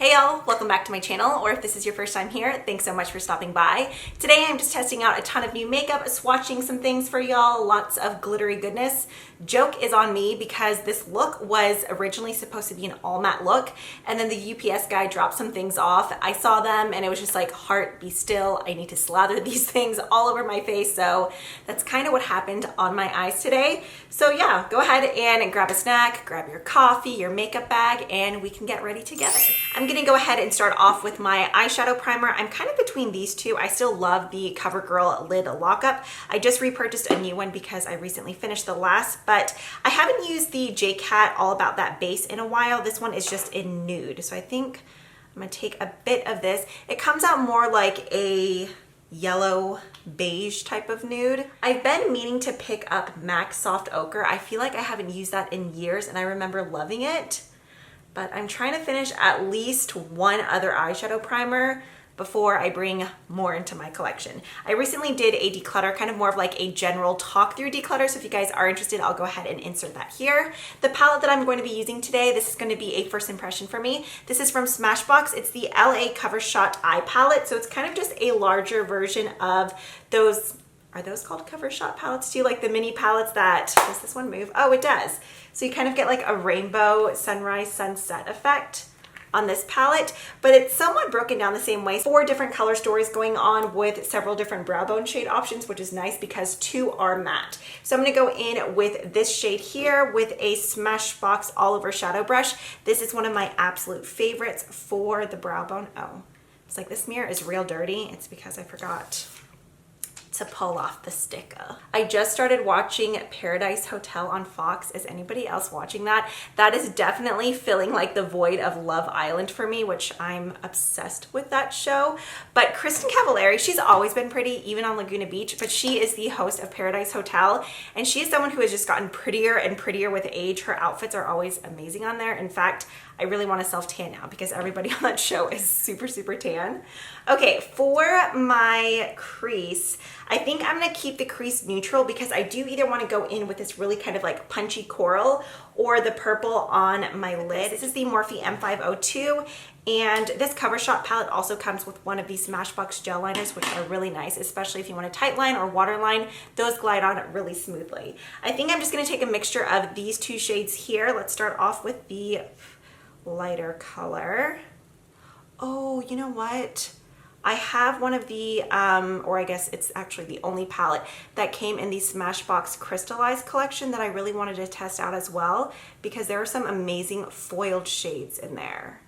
Hey y'all, welcome back to my channel, or if this is your first time here, thanks so much for stopping by. Today I'm just testing out a ton of new makeup, swatching some things for y'all, lots of glittery goodness. Joke is on me because this look was originally supposed to be an all matte look, and then the UPS guy dropped some things off. I saw them and it was just like, heart, be still, I need to slather these things all over my face, so that's kind of what happened on my eyes today. So yeah, go ahead and grab a snack, grab your coffee, your makeup bag, and we can get ready together. I'm gonna go ahead and start off with my eyeshadow primer. I'm kind of between these two. I still love the CoverGirl lid lockup. I just repurchased a new one because I recently finished the last, but I haven't used the Ciate All About That base in a while. This one is just in nude, so I think I'm gonna take a bit of this. It comes out more like a yellow beige type of nude. I've been meaning to pick up MAC Soft Ochre. I feel like I haven't used that in years and I remember loving it, but I'm trying to finish at least one other eyeshadow primer before I bring more into my collection. I recently did a declutter, kind of more of like a general talk through declutter, so if you guys are interested, I'll go ahead and insert that here. The palette that I'm going to be using today, this is going to be a first impression for me. This is from Smashbox. It's the LA Cover Shot Eye Palette, so it's kind of just a larger version of those. Are those called Cover Shot palettes too? Like the mini palettes that, does this one move? Oh, it does. So you kind of get like a rainbow sunrise sunset effect on this palette, but it's somewhat broken down the same way. 4 different color stories going on with several different brow bone shade options, which is nice because 2 are matte. So I'm gonna go in with this shade here with a Smashbox All Over Shadow Brush. This is one of my absolute favorites for the brow bone. Oh, it's like this mirror is real dirty. It's because I forgot to pull off the sticker. I just started watching Paradise Hotel on Fox. Is anybody else watching that? That is definitely filling like the void of Love Island for me, which I'm obsessed with that show. But Kristen Cavallari, she's always been pretty, even on Laguna Beach, but she is the host of Paradise Hotel, and she is someone who has just gotten prettier and prettier with age. Her outfits are always amazing on there. In fact, I really want to self-tan now because everybody on that show is super, super tan. Okay, for my crease, I think I'm gonna keep the crease neutral because I do either want to go in with this really kind of like punchy coral or the purple on my lid. This is the Morphe M502, and this Cover Shot palette also comes with one of these Smashbox gel liners, which are really nice, especially if you want a tight line or waterline. Those glide on really smoothly. I think I'm just gonna take a mixture of these 2 shades here. Let's start off with the lighter color. Oh, you know what? I have one of the, or I guess it's actually the only palette that came in the Smashbox Crystallized collection that I really wanted to test out as well because there are some amazing foiled shades in there.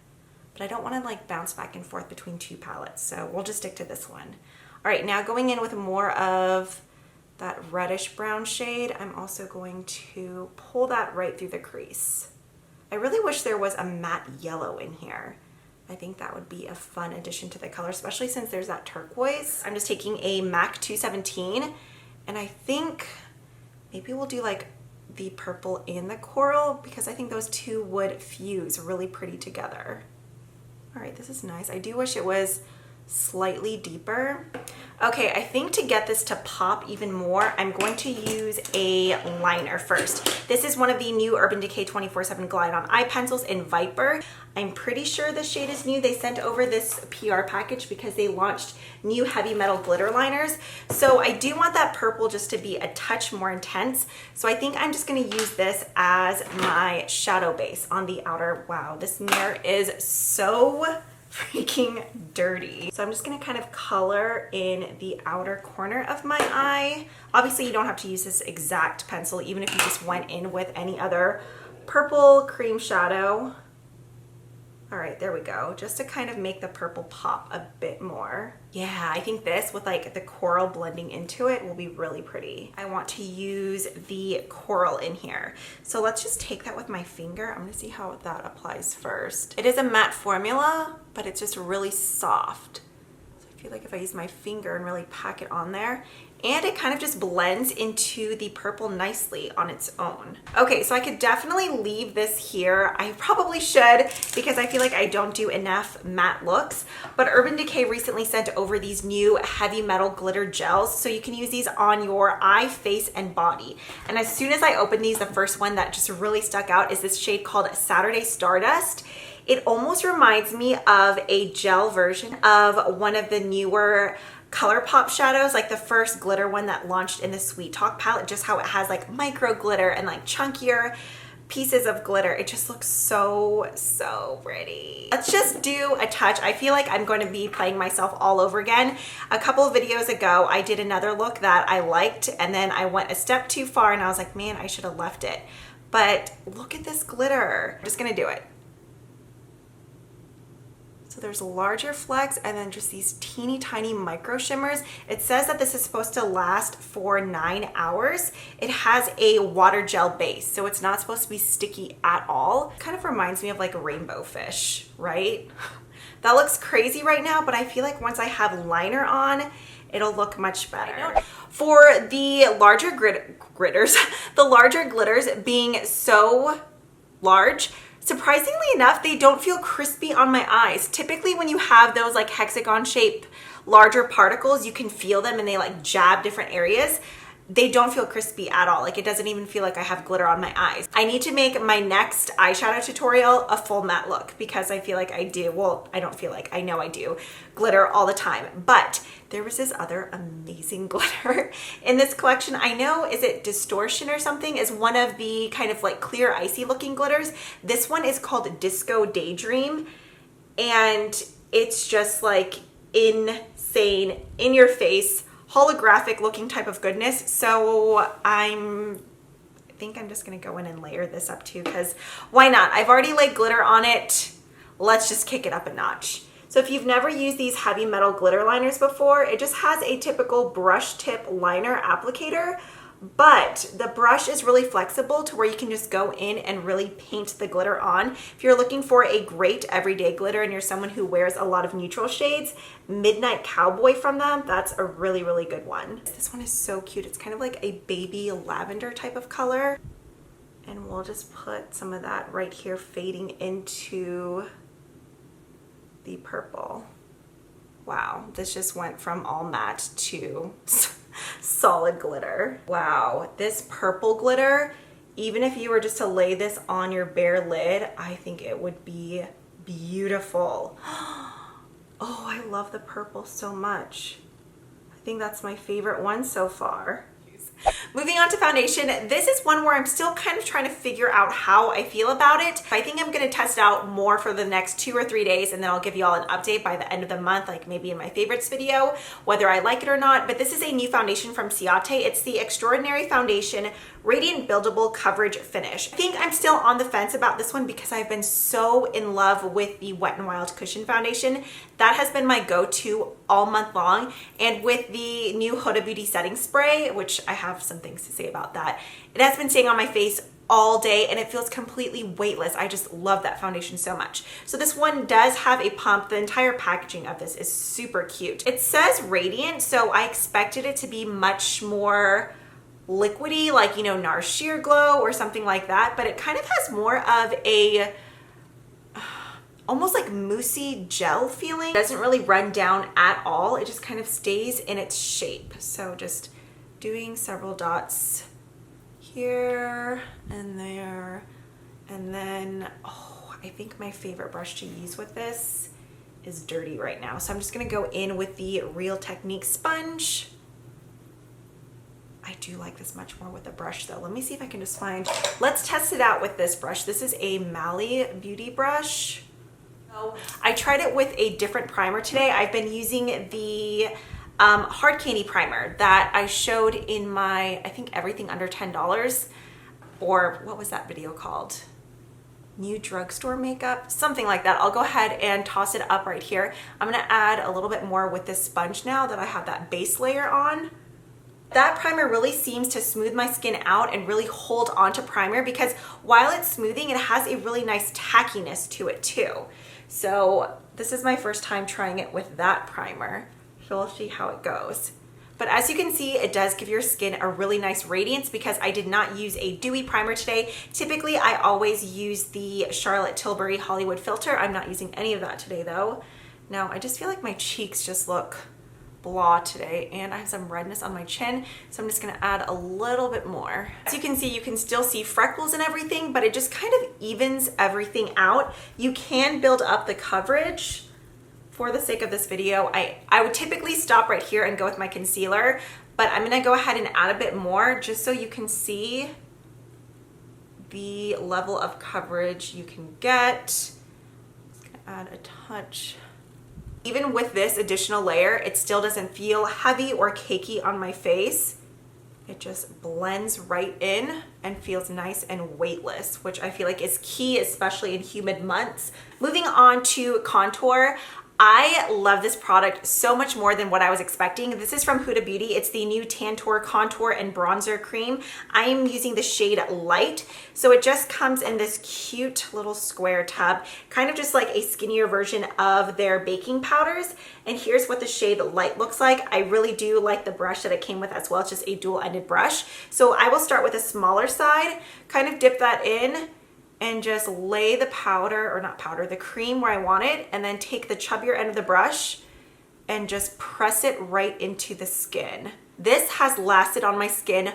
But I don't want to like bounce back and forth between 2 palettes, so we'll just stick to this one. All right, now going in with more of that reddish brown shade, I'm also going to pull that right through the crease. I really wish there was a matte yellow in here. I think that would be a fun addition to the color, especially since there's that turquoise. I'm just taking a MAC 217, and I think maybe we'll do like the purple and the coral because I think those 2 would fuse really pretty together. All right, this is nice. I do wish it was slightly deeper. Okay, I think to get this to pop even more, I'm going to use a liner first. This is one of the new Urban Decay 24/7 Glide On Eye Pencils in Viper. I'm pretty sure this shade is new. They sent over this PR package because they launched new heavy metal glitter liners. So I do want that purple just to be a touch more intense. So I think I'm just gonna use this as my shadow base on the outer. Wow, this mirror is so freaking dirty. So I'm just gonna kind of color in the outer corner of my eye. Obviously you don't have to use this exact pencil, even if you just went in with any other purple cream shadow. All right, there we go. Just to kind of make the purple pop a bit more. Yeah, I think this with like the coral blending into it will be really pretty. I want to use the coral in here. So let's just take that with my finger. I'm gonna see how that applies first. It is a matte formula, but it's just really soft. So I feel like if I use my finger and really pack it on there, and it kind of just blends into the purple nicely on its own. Okay, so I could definitely leave this here. I probably should because I feel like I don't do enough matte looks, but Urban Decay recently sent over these new heavy metal glitter gels, so you can use these on your eye, face, and body. And as soon as I opened these, the first one that just really stuck out is this shade called Saturday Stardust. It almost reminds me of a gel version of one of the newer ColourPop shadows, like the first glitter one that launched in the Sweet Talk palette, just how it has like micro glitter and like chunkier pieces of glitter. It just looks so pretty. Let's just do a touch. I feel like I'm going to be playing myself all over again. A couple of videos ago, I did another look that I liked, and then I went a step too far and I was like, man, I should have left it. But look at this glitter. I'm just gonna do it. So there's larger flecks and then just these teeny tiny micro shimmers. It says that this is supposed to last for 9 hours. It has a water gel base, so it's not supposed to be sticky at all. Kind of reminds me of like a rainbow fish, right? That looks crazy right now, but I feel like once I have liner on, it'll look much better. For the larger glitters, the larger glitters being so large, surprisingly enough, they don't feel crispy on my eyes. Typically when you have those like hexagon shaped larger particles, you can feel them and they like jab different areas. They don't feel crispy at all. Like it doesn't even feel like I have glitter on my eyes. I need to make my next eyeshadow tutorial a full matte look because I feel like I do, well, I don't feel like, I know I do glitter all the time, but there was this other amazing glitter in this collection. I know, is it Distortion or something, is one of the kind of like clear icy looking glitters. This one is called Disco Daydream, and it's just like insane, in your face, holographic looking type of goodness. So I think I'm just gonna go in and layer this up too, because why not? I've already laid glitter on it. Let's just kick it up a notch. So if you've never used these heavy metal glitter liners before, it just has a typical brush tip liner applicator, but the brush is really flexible to where you can just go in and really paint the glitter on. If you're looking for a great everyday glitter and you're someone who wears a lot of neutral shades, Midnight Cowboy from them, that's a really good one. This one is so cute. It's kind of like a baby lavender type of color. And we'll just put some of that right here fading into the purple. Wow, this just went from all matte to solid glitter. Wow, this purple glitter, even if you were just to lay this on your bare lid, I think it would be beautiful. Oh, I love the purple so much. I think that's my favorite one so far. Moving on to foundation, this is one where I'm still kind of trying to figure out how I feel about it. I think I'm going to test out more for the next 2 or 3 days, and then I'll give you all an update by the end of the month, like maybe in my favorites video, whether I like it or not. But this is a new foundation from Ciate. It's the Extraordinary Foundation Radiant Buildable Coverage Finish. I think I'm still on the fence about this one because I've been so in love with the Wet n Wild Cushion Foundation. That has been my go-to all month long. And with the new Huda Beauty Setting Spray, which I have some things to say about that, it has been staying on my face all day and it feels completely weightless. I just love that foundation so much. So this one does have a pump. The entire packaging of this is super cute. It says radiant, so I expected it to be much more liquidy, like, you know, NARS Sheer Glow or something like that, but it kind of has more of a almost like moussey gel feeling. It doesn't really run down at all. It just kind of stays in its shape. So just doing several dots here and there, and then I think my favorite brush to use with this is dirty right now, so I'm just gonna go in with the Real Technique sponge. I do like this much more with the brush though. Let me see if I can just find, let's test it out with this brush. This is a Mally Beauty brush. So I tried it with a different primer today. I've been using the hard candy primer that I showed in my, I think everything under $10, or what was that video called? New drugstore makeup, something like that. I'll go ahead and toss it up right here. I'm gonna add a little bit more with this sponge now that I have that base layer on. That primer really seems to smooth my skin out and really hold on to primer, because while it's smoothing, it has a really nice tackiness to it too. So this is my first time trying it with that primer. So we'll see how it goes. But as you can see, it does give your skin a really nice radiance because I did not use a dewy primer today. Typically, I always use the Charlotte Tilbury Hollywood filter. I'm not using any of that today though. Now, I just feel like my cheeks just look blah today, and I have some redness on my chin, so I'm just gonna add a little bit more. As you can see, you can still see freckles and everything, but it just kind of evens everything out. You can build up the coverage. For the sake of this video, I would typically stop right here and go with my concealer, but I'm gonna go ahead and add a bit more just so you can see the level of coverage you can get. Just gonna add a touch. Even with this additional layer, it still doesn't feel heavy or cakey on my face. It just blends right in and feels nice and weightless, which I feel like is key, especially in humid months. Moving on to contour. I love this product so much more than what I was expecting. This is from Huda Beauty. It's the new Tantour Contour and Bronzer Cream. I am using the shade Light. So it just comes in this cute little square tub, kind of just like a skinnier version of their baking powders. And here's what the shade Light looks like. I really do like the brush that it came with as well. It's just a dual-ended brush. So I will start with a smaller side, kind of dip that in, and just lay the powder, or not powder, the cream where I want it, and then take the chubbier end of the brush and just press it right into the skin. This has lasted on my skin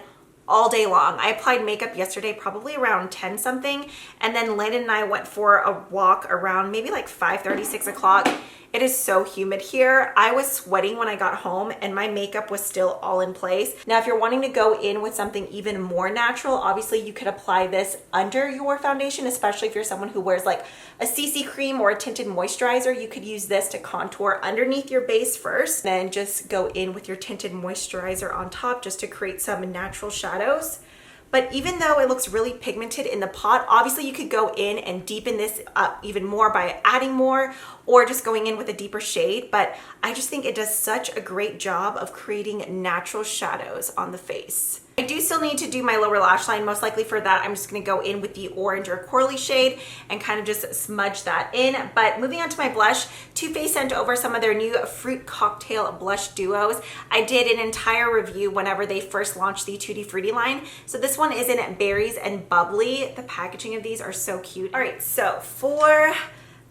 all day long. I applied makeup yesterday, probably around 10 something, and then Landon and I went for a walk around maybe like 5:30, 6 o'clock. It is so humid here. I was sweating when I got home and my makeup was still all in place. Now, if you're wanting to go in with something even more natural, obviously you could apply this under your foundation, especially if you're someone who wears like a CC cream or a tinted moisturizer. You could use this to contour underneath your base first, then just go in with your tinted moisturizer on top just to create some natural shadows. But even though it looks really pigmented in the pot, obviously you could go in and deepen this up even more by adding more or just going in with a deeper shade. But I just think it does such a great job of creating natural shadows on the face. I do still need to do my lower lash line. Most likely for that, I'm just gonna go in with the orange or corally shade and kind of just smudge that in. But moving on to my blush, Too Faced sent over some of their new Fruit Cocktail Blush Duos. I did an entire review whenever they first launched the Tutti Frutti line. So this one is in Berries and Bubbly. The packaging of these are so cute. All right, so for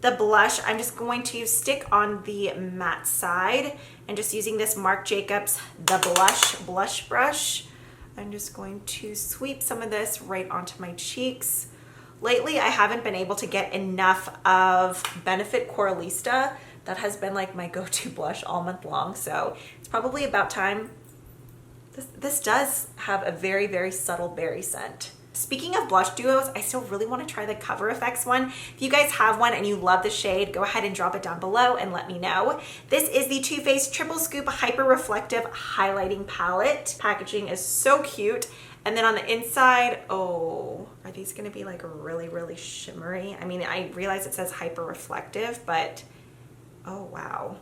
the blush, I'm just going to stick on the matte side and just using this Marc Jacobs The Blush Brush. I'm just going to sweep some of this right onto my cheeks. Lately, I haven't been able to get enough of Benefit Coralista. That has been like my go-to blush all month long, so it's probably about time. This does have a very, very subtle berry scent. Speaking of blush duos, I still really want to try the Cover FX one. If you guys have one and you love the shade, go ahead and drop it down below and let me know. This is the Too Faced Triple Scoop Hyper Reflective Highlighting Palette. Packaging is so cute. And then on the inside, oh, are these gonna be like really, really shimmery? I mean, I realize it says hyper reflective, but oh wow.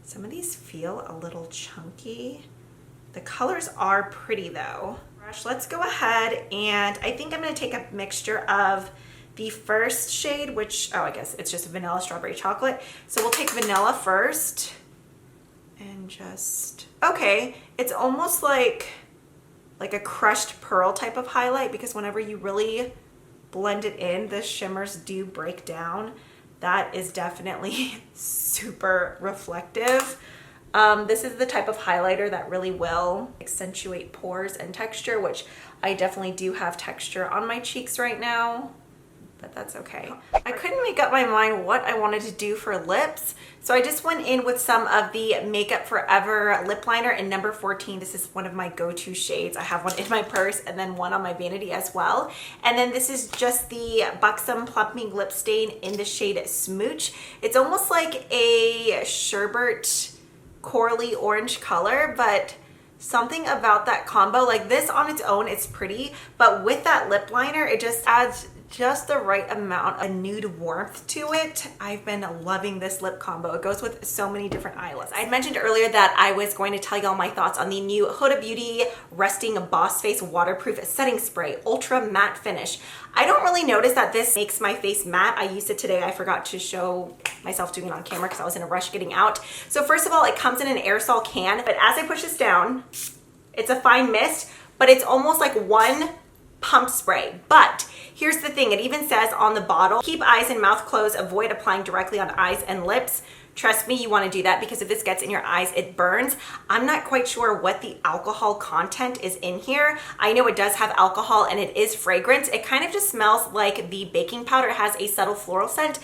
Some of these feel a little chunky. The colors are pretty though. Let's go ahead and I think I'm going to take a mixture of the first shade, which, oh, I guess it's just vanilla strawberry chocolate. So we'll take vanilla first and just, okay, it's almost like a crushed pearl type of highlight, because whenever you really blend it in, the shimmers do break down. That is definitely super reflective. This is the type of highlighter that really will accentuate pores and texture, which I definitely do have texture on my cheeks right now, but that's okay. I couldn't make up my mind what I wanted to do for lips, so I just went in with some of the Makeup Forever lip liner in number 14. This is one of my go-to shades. I have one in my purse and then one on my vanity as well. And then this is just the Buxom Plumping Lip Stain in the shade Smooch. It's almost like a sherbet corally orange color, but something about that combo, like this on its own, it's pretty, but with that lip liner, it just adds just the right amount of nude warmth to it. I've been loving this lip combo. It goes with so many different eyelids. I mentioned earlier that I was going to tell y'all my thoughts on the new Huda Beauty Resting Boss Face Waterproof Setting Spray Ultra Matte Finish. I don't really notice that this makes my face matte. I used it today. I forgot to show myself doing it on camera because I was in a rush getting out. So first of all, it comes in an aerosol can, but as I push this down, it's a fine mist, but it's almost like one pump spray. But Here's the thing, it even says on the bottle, keep eyes and mouth closed, avoid applying directly on eyes and lips. Trust me, you want to do that because if this gets in your eyes, it burns. I'm not quite sure what the alcohol content is in here. I know it does have alcohol and it is fragrance. It kind of just smells like the baking powder. It has a subtle floral scent,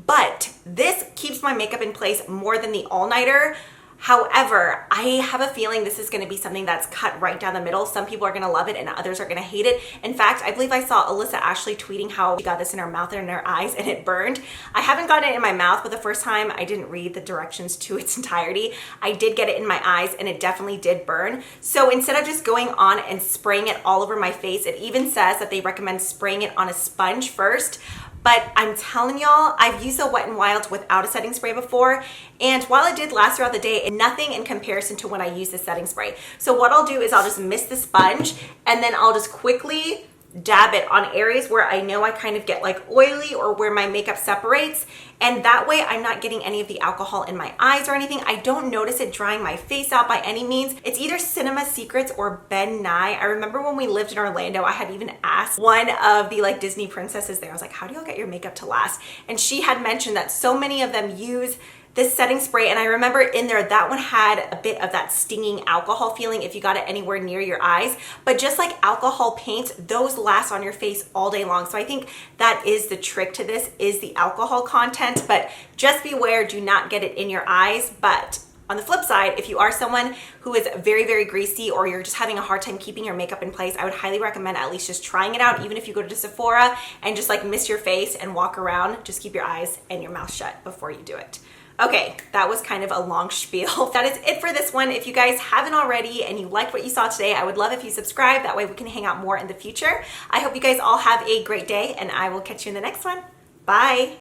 but this keeps my makeup in place more than the all-nighter. However, I have a feeling this is going to be something that's cut right down the middle. Some people are going to love it and others are going to hate it. In fact, I believe I saw Alyssa Ashley tweeting how she got this in her mouth and in her eyes and it burned. I haven't gotten it in my mouth, but the first time I didn't read the directions to its entirety. I did get it in my eyes and it definitely did burn. So instead of just going on and spraying it all over my face, it even says that they recommend spraying it on a sponge first. But I'm telling y'all, I've used the Wet n Wild without a setting spray before, and while it did last throughout the day, nothing in comparison to when I use the setting spray. So what I'll do is I'll just mist the sponge, and then I'll just quickly dab it on areas where I know I kind of get like oily or where my makeup separates, and that way I'm not getting any of the alcohol in my eyes or anything. I don't notice it drying my face out by any means. It's either Cinema Secrets or Ben Nye. I remember when we lived in Orlando, I had even asked one of the like Disney princesses there, I was like, how do y'all get your makeup to last? And she had mentioned that so many of them use this setting spray, and I remember in there that one had a bit of that stinging alcohol feeling if you got it anywhere near your eyes, but just like alcohol paints, those last on your face all day long. So I think that is the trick to this, is the alcohol content, but just beware, do not get it in your eyes. But on the flip side, if you are someone who is very, very greasy or you're just having a hard time keeping your makeup in place, I would highly recommend at least just trying it out, even if you go to Sephora and just like mist your face and walk around, just keep your eyes and your mouth shut before you do it. Okay, that was kind of a long spiel. That is it for this one. If you guys haven't already and you liked what you saw today, I would love if you subscribe. That way we can hang out more in the future. I hope you guys all have a great day and I will catch you in the next one. Bye.